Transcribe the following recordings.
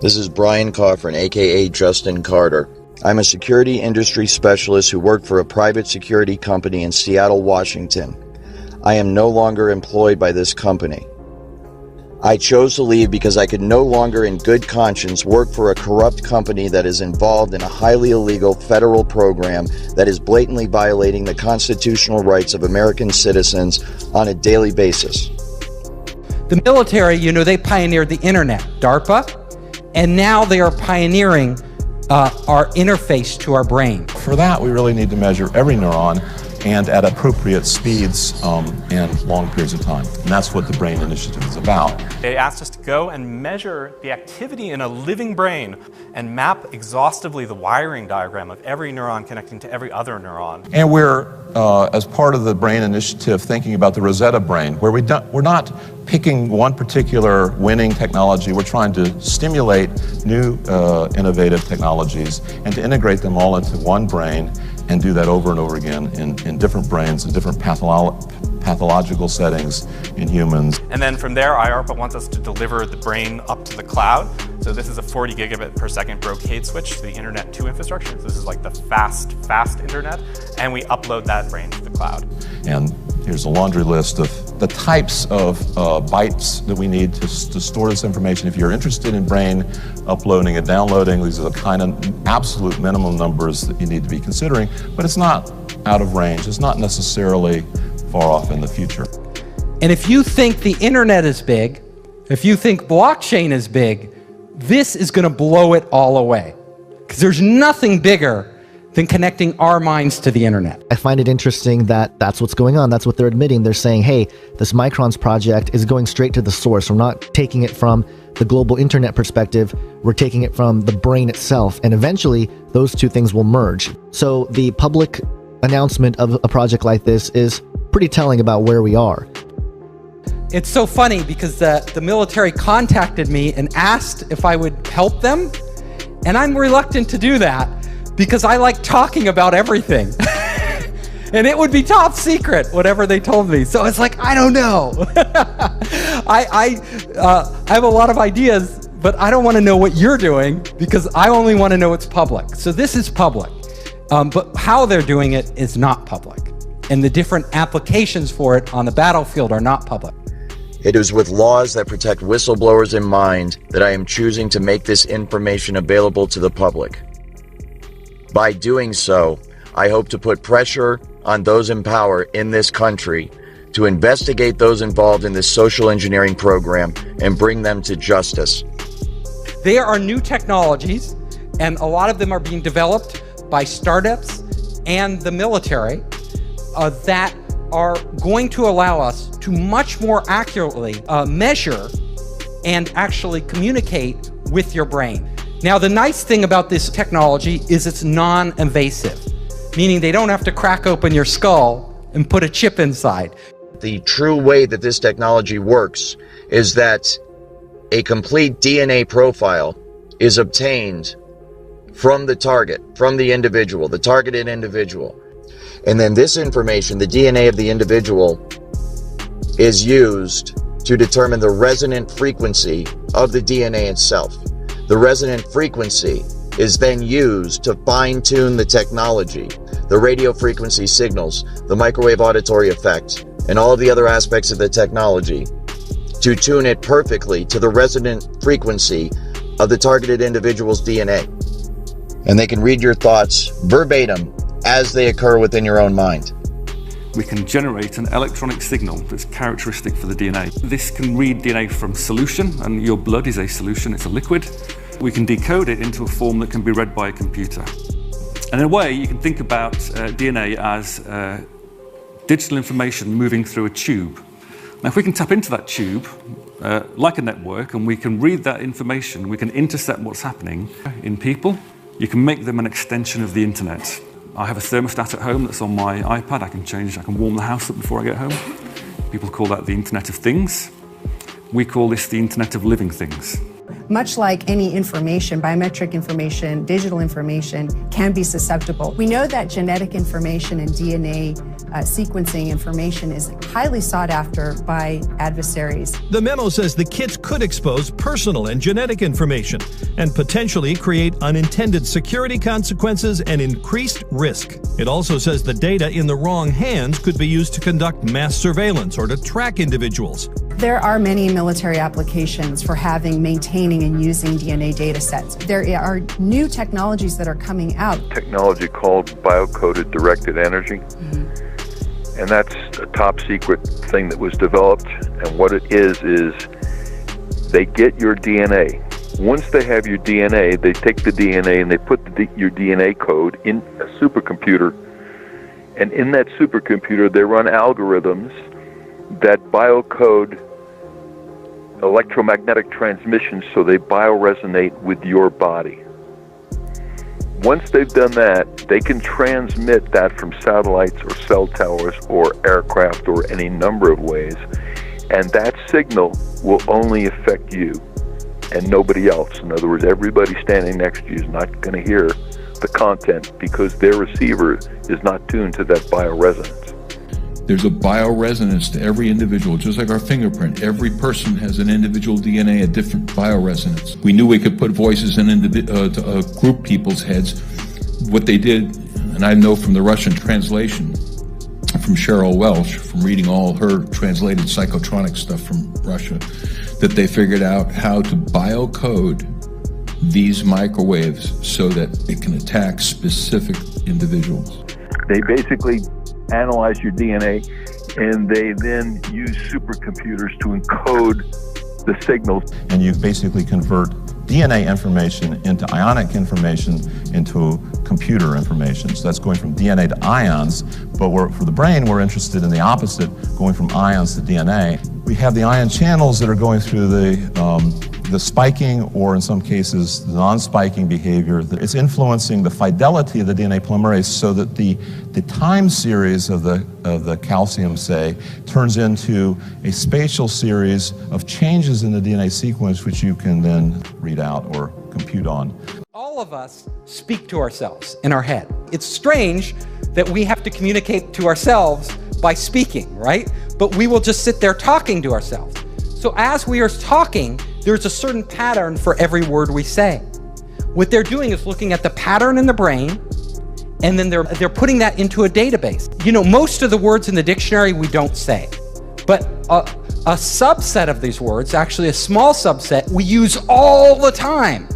This is Brian Coffrin, aka Justin Carter. I'm a security industry specialist who worked for a private security company in Seattle, Washington. I am no longer employed by this company. I chose to leave because I could no longer in good conscience work for a corrupt company that is involved in a highly illegal federal program that is blatantly violating the constitutional rights of American citizens on a daily basis. The military, they pioneered the internet, DARPA, and now they are pioneering our interface to our brain. For that, we really need to measure every neuron and at appropriate speeds and long periods of time. And that's what the Brain Initiative is about. They asked us to go and measure the activity in a living brain and map exhaustively the wiring diagram of every neuron connecting to every other neuron. And we're, as part of the Brain Initiative, thinking about the Rosetta brain, where we're not picking one particular winning technology. We're trying to stimulate new innovative technologies and to integrate them all into one brain and do that over and over again in different brains, in different pathological settings in humans. And then from there, IARPA wants us to deliver the brain up to the cloud. So this is a 40 gigabit per second brocade switch to the Internet 2 infrastructure. So this is like the fast internet. And we upload that brain to the cloud. And here's a laundry list of the types of bytes that we need to store this information. If you're interested in brain uploading and downloading, these are the kind of absolute minimum numbers that you need to be considering. But it's not out of range. It's not necessarily far off in the future. And if you think the internet is big, if you think blockchain is big, this is going to blow it all away. Because there's nothing bigger than connecting our minds to the internet. I find it interesting that that's what's going on. That's what they're admitting. They're saying, hey, this Microns project is going straight to the source. We're not taking it from the global internet perspective. We're taking it from the brain itself. And eventually, those two things will merge. So the public announcement of a project like this is pretty telling about where we are. It's so funny because the military contacted me and asked if I would help them. And I'm reluctant to do that because I like talking about everything. And it would be top secret, whatever they told me. So it's like, I don't know. I have a lot of ideas, but I don't want to know what you're doing because I only want to know it's public. So this is public. But how they're doing it is not public. And the different applications for it on the battlefield are not public. It is with laws that protect whistleblowers in mind that I am choosing to make this information available to the public. By doing so, I hope to put pressure on those in power in this country to investigate those involved in this social engineering program and bring them to justice. There are new technologies, and a lot of them are being developed by startups and the military that are going to allow us to much more accurately measure and actually communicate with your brain. Now, the nice thing about this technology is it's non-invasive, meaning they don't have to crack open your skull and put a chip inside. The true way that this technology works is that a complete DNA profile is obtained from the target, from the individual, the targeted individual. And then this information, the DNA of the individual, is used to determine the resonant frequency of the DNA itself. The resonant frequency is then used to fine-tune the technology, the radio frequency signals, the microwave auditory effect, and all of the other aspects of the technology to tune it perfectly to the resonant frequency of the targeted individual's DNA. And they can read your thoughts verbatim as they occur within your own mind. We can generate an electronic signal that's characteristic for the DNA. This can read DNA from solution, and your blood is a solution, it's a liquid. We can decode it into a form that can be read by a computer. And in a way, you can think about DNA as digital information moving through a tube. Now, if we can tap into that tube, like a network, and we can read that information, we can intercept what's happening in people, you can make them an extension of the internet. I have a thermostat at home that's on my iPad. I can warm the house up before I get home. People call that the Internet of Things. We call this the Internet of Living Things. much like any information, biometric information, digital information can be susceptible. We know that genetic information and DNA sequencing information is highly sought after by adversaries. The memo says the kits could expose personal and genetic information and potentially create unintended security consequences and increased risk. It also says the data in the wrong hands could be used to conduct mass surveillance or to track individuals. There are many military applications for maintaining and using DNA data sets. There are new technologies that are coming out. Technology called biocoded directed energy. And that's a top secret thing that was developed. And what it is they get your DNA. Once they have your DNA, they take the DNA and they put your DNA code in a supercomputer. And in that supercomputer, they run algorithms that biocode electromagnetic transmissions so they bioresonate with your body. Once they've done that, they can transmit that from satellites or cell towers or aircraft or any number of ways, and that signal will only affect you and nobody else. In other words, everybody standing next to you is not going to hear the content because their receiver is not tuned to that bioresonance. There's a bioresonance to every individual, just like our fingerprint. Every person has an individual DNA, a different bioresonance. We knew we could put voices in group people's heads. What they did, and I know from the Russian translation, from Cheryl Welsh, from reading all her translated psychotronic stuff from Russia, that they figured out how to biocode these microwaves so that it can attack specific individuals. They basically analyze your DNA, and they then use supercomputers to encode the signals. And you basically convert DNA information into ionic information into computer information. So that's going from DNA to ions, but for the brain, we're interested in the opposite, going from ions to DNA. We have the ion channels that are going through the spiking, or in some cases, the non-spiking behavior. It's influencing the fidelity of the DNA polymerase so that the time series of the calcium, say, turns into a spatial series of changes in the DNA sequence, which you can then read out or compute on. All of us speak to ourselves in our head. It's strange that we have to communicate to ourselves by speaking, right? But we will just sit there talking to ourselves. So as we are talking, there's a certain pattern for every word we say. What they're doing is looking at the pattern in the brain, and then they're putting that into a database. You know, most of the words in the dictionary we don't say, but a subset of these words, actually a small subset, we use all the time.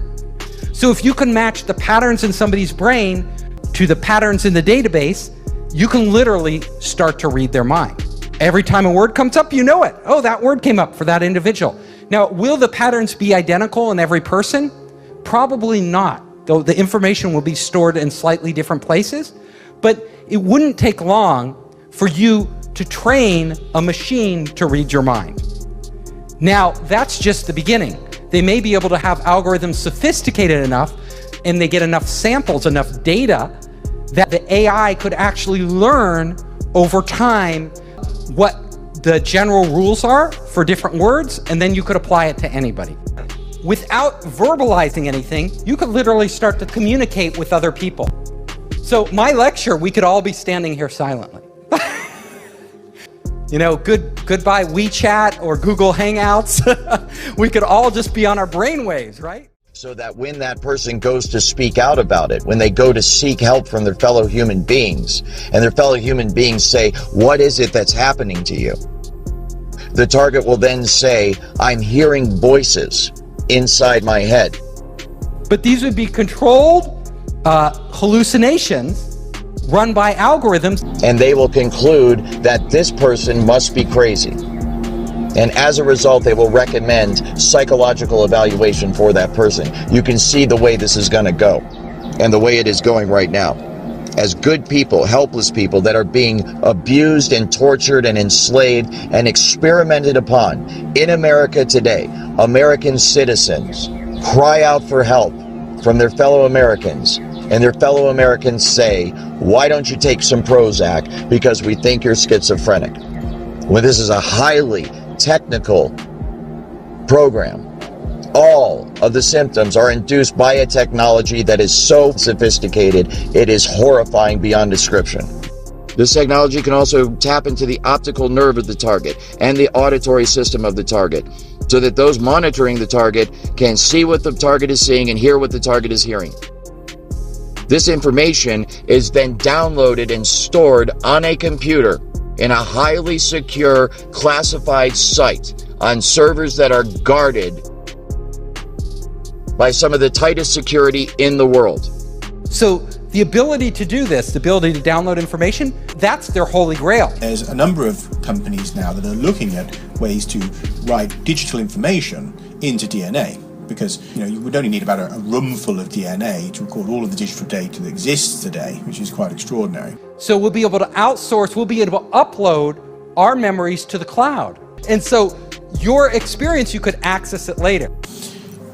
So if you can match the patterns in somebody's brain to the patterns in the database, you can literally start to read their mind. Every time a word comes up, you know it. Oh, that word came up for that individual. Now, will the patterns be identical in every person? Probably not, though the information will be stored in slightly different places. But it wouldn't take long for you to train a machine to read your mind. Now, that's just the beginning. They may be able to have algorithms sophisticated enough, and they get enough samples, enough data, that the AI could actually learn over time what the general rules are for different words, and then you could apply it to anybody. Without verbalizing anything, you could literally start to communicate with other people. So my lecture, we could all be standing here silently. You know, goodbye WeChat or Google Hangouts. We could all just be on our brainwaves, right? So that when that person goes to speak out about it, when they go to seek help from their fellow human beings, and their fellow human beings say, what is it that's happening to you? The target will then say, I'm hearing voices inside my head. But these would be controlled hallucinations run by algorithms. And they will conclude that this person must be crazy. And as a result, they will recommend psychological evaluation for that person. You can see the way this is going to go, and the way it is going right now. As good people, helpless people that are being abused and tortured and enslaved and experimented upon in America today, American citizens cry out for help from their fellow Americans, and their fellow Americans say, why don't you take some Prozac because we think you're schizophrenic? When this is a highly technical program all of the symptoms are induced by a technology that is so sophisticated, it is horrifying beyond description. This technology can also tap into the optical nerve of the target and the auditory system of the target, so that those monitoring the target can see what the target is seeing and hear what the target is hearing. This information is then downloaded and stored on a computer in a highly secure, classified site on servers that are guarded by some of the tightest security in the world. So the ability to do this, the ability to download information, that's their holy grail. There's a number of companies now that are looking at ways to write digital information into DNA, because you would only need about a room full of DNA to record all of the digital data that exists today, which is quite extraordinary. So we'll be able to outsource, we'll be able to upload our memories to the cloud. And so your experience, you could access it later.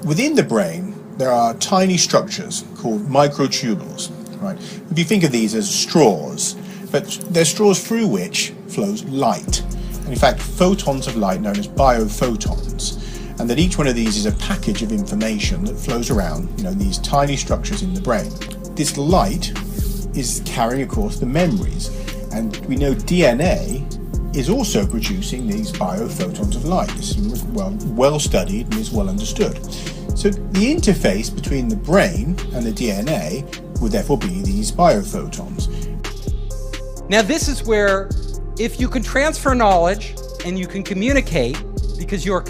Within the brain, there are tiny structures called microtubules, right? If you think of these as straws, but they're straws through which flows light. And in fact, photons of light known as biophotons. And that each one of these is a package of information that flows around, these tiny structures in the brain. This light is carrying, of course, the memories. And we know DNA is also producing these biophotons of light. This is well studied and is well understood. So the interface between the brain and the DNA would therefore be these biophotons. Now this is where, if you can transfer knowledge and you can communicate, because your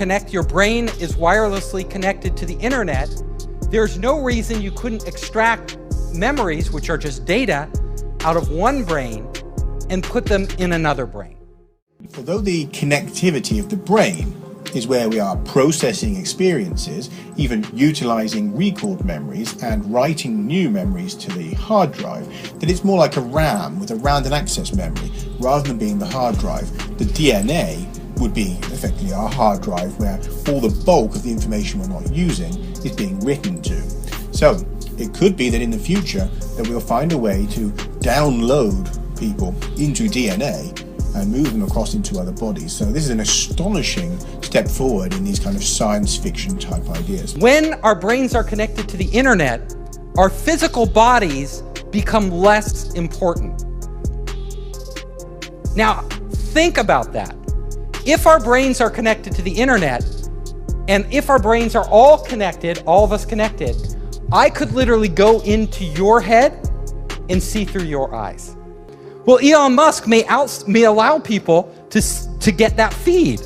brain is wirelessly connected to the internet, there's no reason you couldn't extract memories, which are just data, out of one brain and put them in another brain. Although the connectivity of the brain is where we are processing experiences, even utilizing recalled memories and writing new memories to the hard drive, that it's more like a RAM with a random access memory rather than being the hard drive. The DNA would be effectively our hard drive, where all the bulk of the information we're not using is being written to. So it could be that in the future that we'll find a way to download people into DNA and move them across into other bodies. So this is an astonishing step forward in these kind of science fiction type ideas. When our brains are connected to the internet, our physical bodies become less important. Now, think about that. If our brains are connected to the internet, and if our brains are all connected, all of us connected, I could literally go into your head and see through your eyes. Well, Elon Musk may allow people to get that feed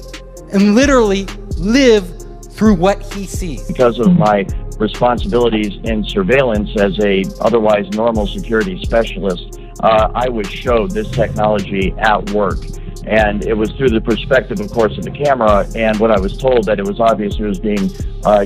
and literally live through what he sees. Because of my responsibilities in surveillance as a otherwise normal security specialist, I was showed this technology at work. And it was through the perspective, of course, of the camera, and what I was told that it was obvious it was being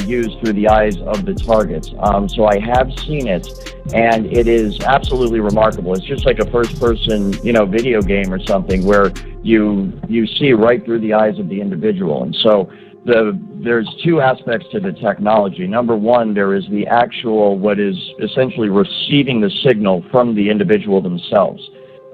used through the eyes of the targets. So I have seen it, and it is absolutely remarkable. It's just like a first-person, video game or something where you see right through the eyes of the individual. And so there's two aspects to the technology. Number one, there is the actual, what is essentially receiving the signal from the individual themselves.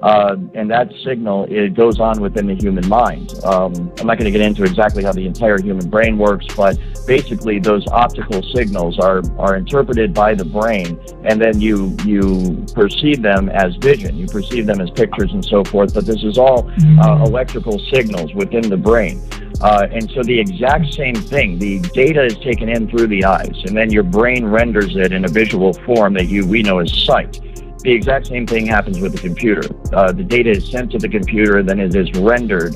And that signal, it goes on within the human mind. I'm not going to get into exactly how the entire human brain works, but basically those optical signals are interpreted by the brain, and then you perceive them as vision. You perceive them as pictures and so forth, but this is all electrical signals within the brain. And so the exact same thing, the data is taken in through the eyes, and then your brain renders it in a visual form that we know as sight. The exact same thing happens with the computer. The data is sent to the computer, then it is rendered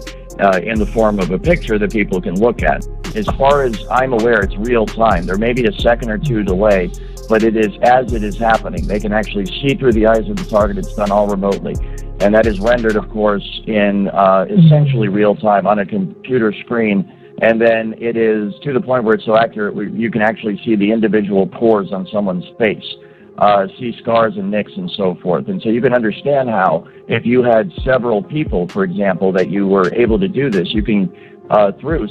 in the form of a picture that people can look at. As far as I'm aware, it's real time. There may be a second or two delay, but it is as it is happening. They can actually see through the eyes of the target. It's done all remotely. And that is rendered, of course, in essentially real time on a computer screen. And then it is to the point where it's so accurate, you can actually see the individual pores on someone's face. See scars and nicks and so forth. And so you can understand how, if you had several people, for example, that you were able to do this, you can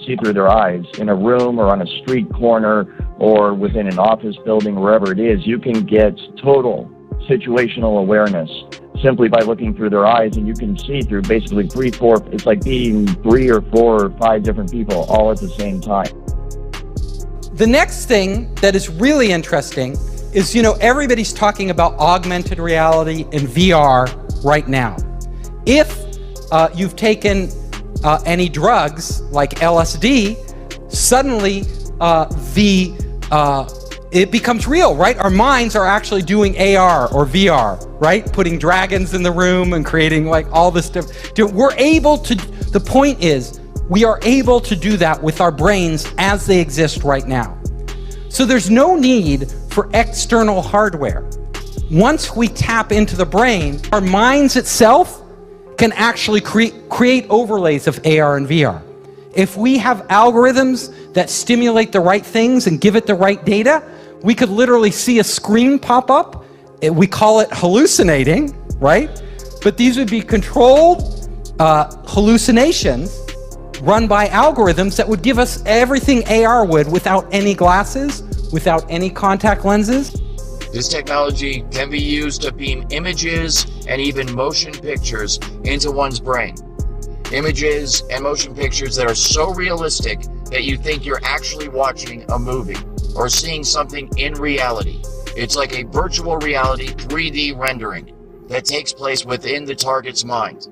see through their eyes in a room or on a street corner or within an office building, wherever it is. You can get total situational awareness simply by looking through their eyes, and you can see through basically it's like being 3 or 4 or 5 different people all at the same time. The next thing that is really interesting is, everybody's talking about augmented reality and VR right now. If you've taken any drugs like LSD, suddenly it becomes real, right? Our minds are actually doing AR or VR, right? Putting dragons in the room and creating like all this stuff. We're able to, the point is, we are able to do that with our brains as they exist right now. So there's no need for external hardware. Once we tap into the brain, our minds itself can actually create overlays of AR and VR. If we have algorithms that stimulate the right things and give it the right data, we could literally see a screen pop up. We call it hallucinating, right? But these would be controlled hallucinations run by algorithms that would give us everything AR would without any glasses, without any contact lenses. This technology can be used to beam images and even motion pictures into one's brain. Images and motion pictures that are so realistic that you think you're actually watching a movie or seeing something in reality. It's like a virtual reality 3D rendering that takes place within the target's mind.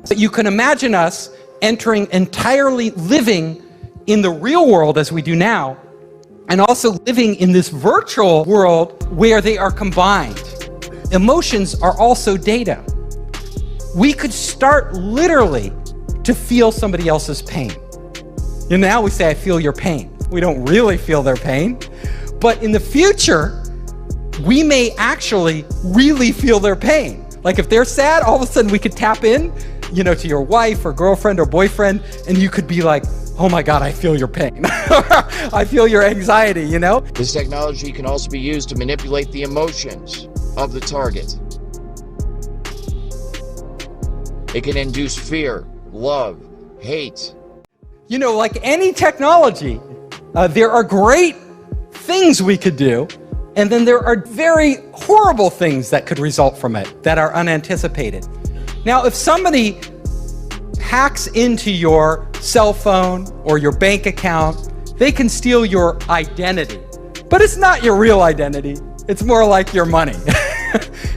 But you can imagine us entering entirely living in the real world as we do now, and also living in this virtual world where they are combined. Emotions are also data. We could start literally to feel somebody else's pain. Now we say, I feel your pain. We don't really feel their pain. But in the future, we may actually really feel their pain. Like if they're sad, all of a sudden we could tap in, to your wife or girlfriend or boyfriend, and you could be like, oh my God, I feel your pain. I feel your anxiety, This technology can also be used to manipulate the emotions of the target. It can induce fear, love, hate. Like any technology, there are great things we could do, and then there are very horrible things that could result from it that are unanticipated. Now, if somebody hacks into your cell phone or your bank account, they can steal your identity. But it's not your real identity. It's more like your money.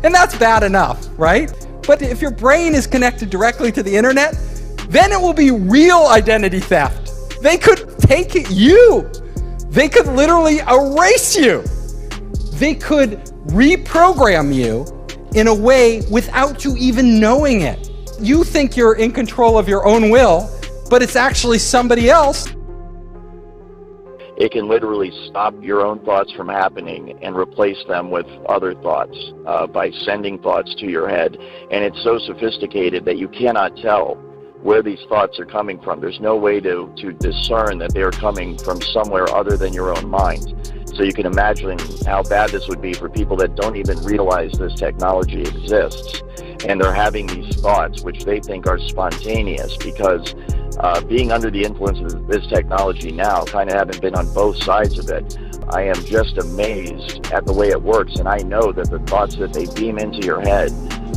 And that's bad enough, right? But if your brain is connected directly to the internet, then it will be real identity theft. They could take you. They could literally erase you. They could reprogram you in a way without you even knowing it. You think you're in control of your own will, but it's actually somebody else. It can literally stop your own thoughts from happening and replace them with other thoughts by sending thoughts to your head. And it's so sophisticated that you cannot tell where these thoughts are coming from. There's no way to discern that they're coming from somewhere other than your own mind. So you can imagine how bad this would be for people that don't even realize this technology exists. And they're having these thoughts, which they think are spontaneous, because being under the influence of this technology now, kind of having been on both sides of it, I am just amazed at the way it works. And I know that the thoughts that they beam into your head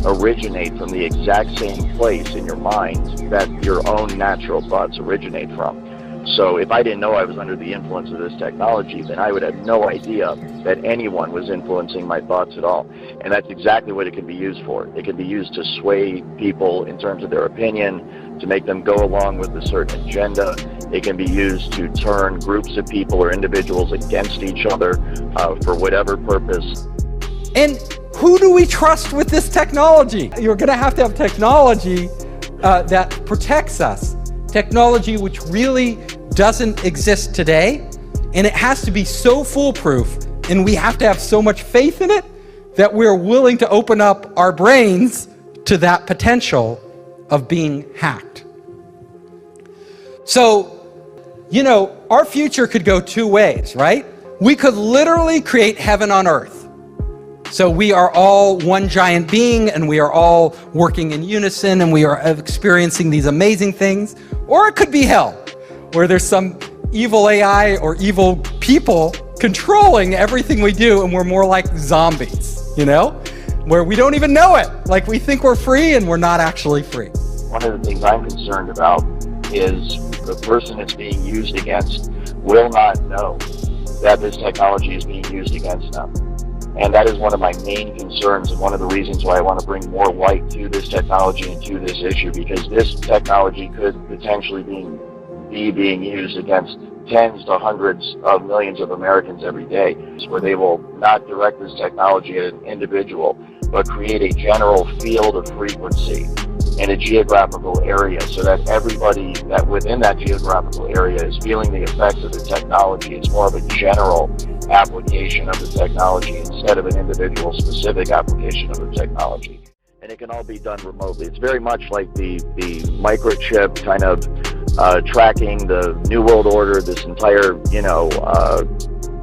originate from the exact same place in your mind that your own natural thoughts originate from. So if I didn't know I was under the influence of this technology, then I would have no idea that anyone was influencing my thoughts at all. And that's exactly what it can be used for. It can be used to sway people in terms of their opinion, to make them go along with a certain agenda. It can be used to turn groups of people or individuals against each other for whatever purpose. And who do we trust with this technology? You're going to have technology that protects us. Technology which really doesn't exist today, and it has to be so foolproof, and we have to have so much faith in it that we're willing to open up our brains to that potential of being hacked. So, our future could go two ways, right? We could literally create heaven on earth. So we are all one giant being, and we are all working in unison, and we are experiencing these amazing things. Or it could be hell, where there's some evil AI or evil people controlling everything we do, and we're more like zombies, where we don't even know it. Like we think we're free, and we're not actually free. One of the things I'm concerned about is the person it's being used against will not know that this technology is being used against them. And that is one of my main concerns and one of the reasons why I want to bring more light to this technology and to this issue, because this technology could potentially be being used against tens to hundreds of millions of Americans every day, where they will not direct this technology at an individual, but create a general field of frequency in a geographical area so that everybody that within that geographical area is feeling the effects of the technology. It's more of a general application of the technology instead of an individual specific application of the technology. And it can all be done remotely. It's very much like the microchip kind of tracking the New World Order, this entire,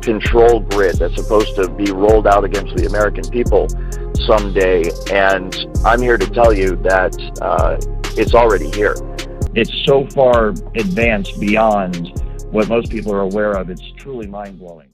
control grid that's supposed to be rolled out against the American people someday. And I'm here to tell you that it's already here. It's so far advanced beyond what most people are aware of. It's truly mind-blowing.